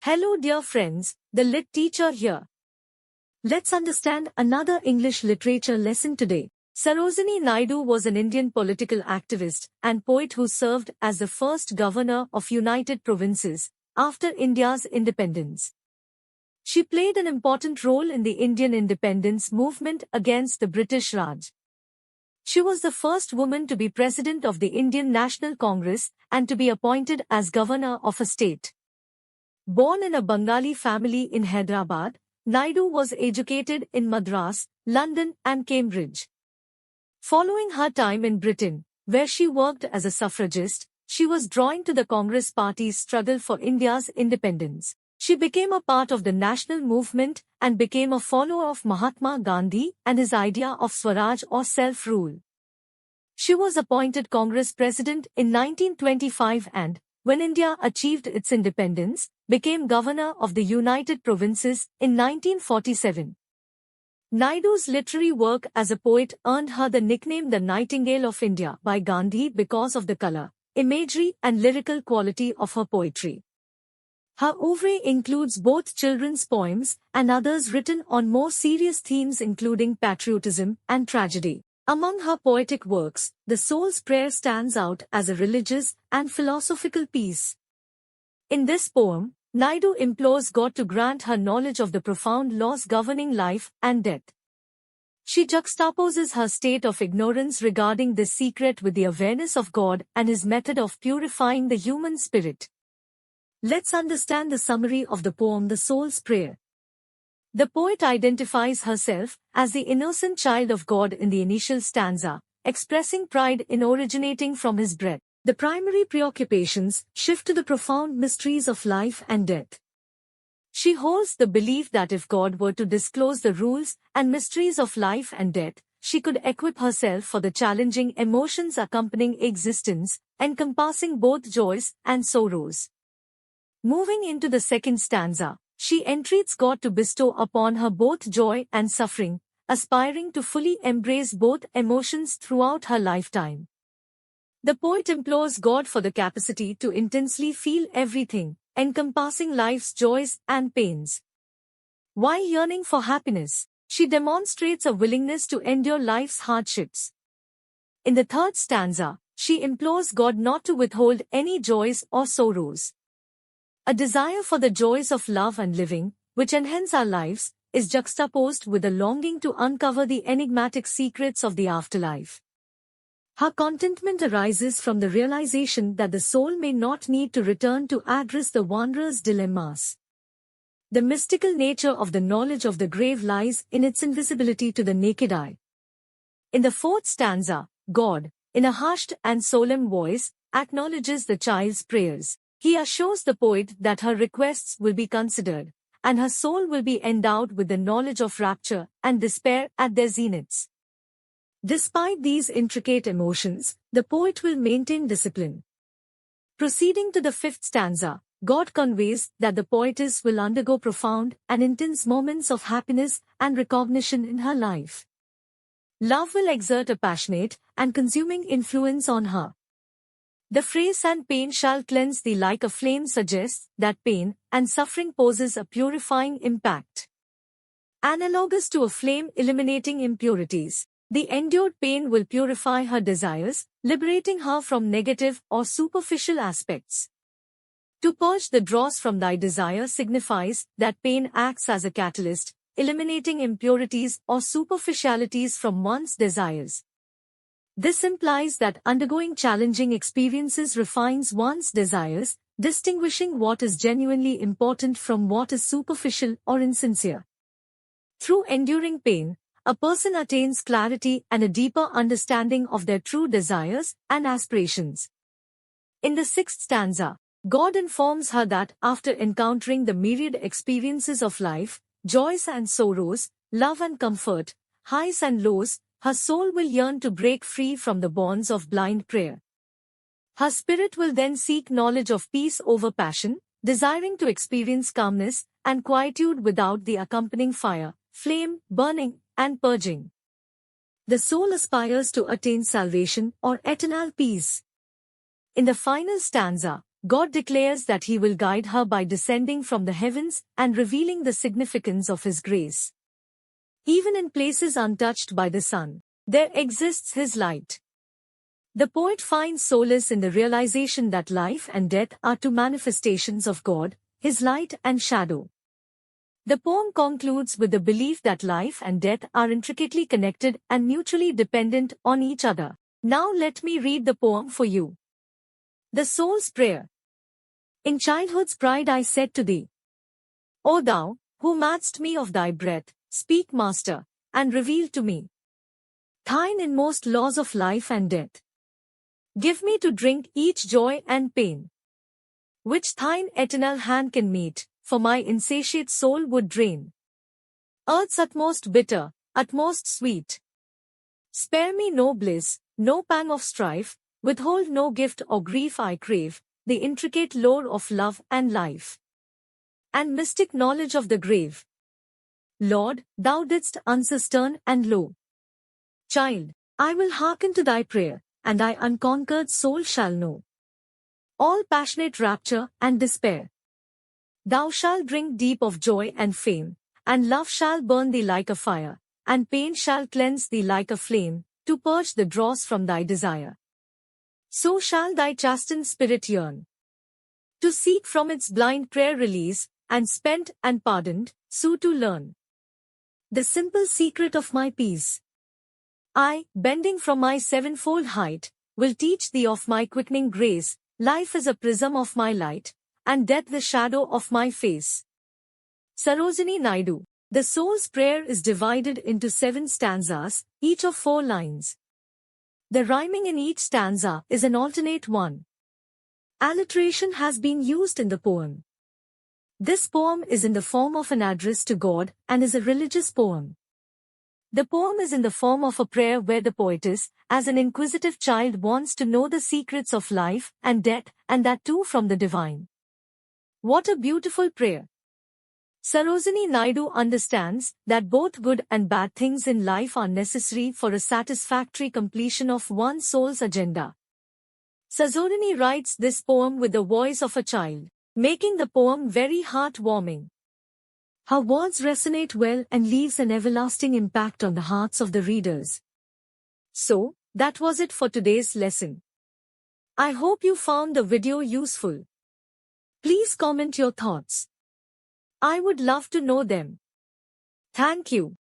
Hello dear friends, the lit teacher here. Let's understand another English literature lesson today. Sarojini Naidu was an Indian political activist and poet who served as the first governor of United Provinces after India's independence. She played an important role in the Indian independence movement against the British Raj. She was the first woman to be president of the Indian National Congress and to be appointed as governor of a state. Born in a Bengali family in Hyderabad, Naidu was educated in Madras, London and Cambridge. Following her time in Britain, where she worked as a suffragist, she was drawn to the Congress Party's struggle for India's independence. She became a part of the national movement and became a follower of Mahatma Gandhi and his idea of Swaraj or self-rule. She was appointed Congress president in 1925 and, when India achieved its independence, became governor of the United Provinces in 1947. Naidu's literary work as a poet earned her the nickname the Nightingale of India by Gandhi because of the color, imagery and lyrical quality of her poetry. Her oeuvre includes both children's poems and others written on more serious themes including patriotism and tragedy. Among her poetic works, The Soul's Prayer stands out as a religious and philosophical piece. In this poem, Naidu implores God to grant her knowledge of the profound laws governing life and death. She juxtaposes her state of ignorance regarding this secret with the awareness of God and his method of purifying the human spirit. Let's understand the summary of the poem The Soul's Prayer. The poet identifies herself as the innocent child of God in the initial stanza, expressing pride in originating from his breath. The primary preoccupations shift to the profound mysteries of life and death. She holds the belief that if God were to disclose the rules and mysteries of life and death, she could equip herself for the challenging emotions accompanying existence, encompassing both joys and sorrows. Moving into the second stanza, she entreats God to bestow upon her both joy and suffering, aspiring to fully embrace both emotions throughout her lifetime. The poet implores God for the capacity to intensely feel everything, encompassing life's joys and pains. While yearning for happiness, she demonstrates a willingness to endure life's hardships. In the third stanza, she implores God not to withhold any joys or sorrows. A desire for the joys of love and living, which enhance our lives, is juxtaposed with a longing to uncover the enigmatic secrets of the afterlife. Her contentment arises from the realization that the soul may not need to return to address the wanderer's dilemmas. The mystical nature of the knowledge of the grave lies in its invisibility to the naked eye. In the fourth stanza, God, in a hushed and solemn voice, acknowledges the child's prayers. He assures the poet that her requests will be considered, and her soul will be endowed with the knowledge of rapture and despair at their zeniths. Despite these intricate emotions, the poet will maintain discipline. Proceeding to the fifth stanza, God conveys that the poetess will undergo profound and intense moments of happiness and recognition in her life. Love will exert a passionate and consuming influence on her. The phrase "and pain shall cleanse thee like a flame" suggests that pain and suffering poses a purifying impact. Analogous to a flame eliminating impurities, the endured pain will purify her desires, liberating her from negative or superficial aspects. To purge the dross from thy desire signifies that pain acts as a catalyst, eliminating impurities or superficialities from one's desires. This implies that undergoing challenging experiences refines one's desires, distinguishing what is genuinely important from what is superficial or insincere. Through enduring pain, a person attains clarity and a deeper understanding of their true desires and aspirations. In the sixth stanza, God informs her that after encountering the myriad experiences of life, joys and sorrows, love and comfort, highs and lows, her soul will yearn to break free from the bonds of blind prayer. Her spirit will then seek knowledge of peace over passion, desiring to experience calmness and quietude without the accompanying fire, flame, burning, and purging. The soul aspires to attain salvation or eternal peace. In the final stanza, God declares that He will guide her by descending from the heavens and revealing the significance of His grace. Even in places untouched by the sun, there exists His light. The poet finds solace in the realization that life and death are two manifestations of God, His light and shadow. The poem concludes with the belief that life and death are intricately connected and mutually dependent on each other. Now let me read the poem for you. The Soul's Prayer. In childhood's pride I said to thee, O thou, who madst me of thy breath, speak, Master, and reveal to me thine inmost laws of life and death. Give me to drink each joy and pain, which thine eternal hand can meet, for my insatiate soul would drain. Earth's utmost bitter, utmost sweet. Spare me no bliss, no pang of strife, withhold no gift or grief I crave, the intricate lore of love and life, and mystic knowledge of the grave. Lord, thou didst answer stern and low. Child, I will hearken to thy prayer, and thy unconquered soul shall know all passionate rapture and despair. Thou shalt drink deep of joy and fame, and love shall burn thee like a fire, and pain shall cleanse thee like a flame, to purge the dross from thy desire. So shall thy chastened spirit yearn, to seek from its blind prayer release, and spent and pardoned, so to learn the simple secret of my peace. I, bending from my sevenfold height, will teach thee of my quickening grace. Life is a prism of my light, and death the shadow of my face. Sarojini Naidu. The Soul's Prayer is divided into 7 stanzas, each of 4 lines. The rhyming in each stanza is an alternate one. Alliteration has been used in the poem. This poem is in the form of an address to God and is a religious poem. The poem is in the form of a prayer where the poetess, as an inquisitive child, wants to know the secrets of life and death, and that too from the divine. What a beautiful prayer! Sarojini Naidu understands that both good and bad things in life are necessary for a satisfactory completion of one's soul's agenda. Sarojini writes this poem with the voice of a child, making the poem very heartwarming. Her words resonate well and leaves an everlasting impact on the hearts of the readers. So, that was it for today's lesson. I hope you found the video useful. Please comment your thoughts. I would love to know them. Thank you.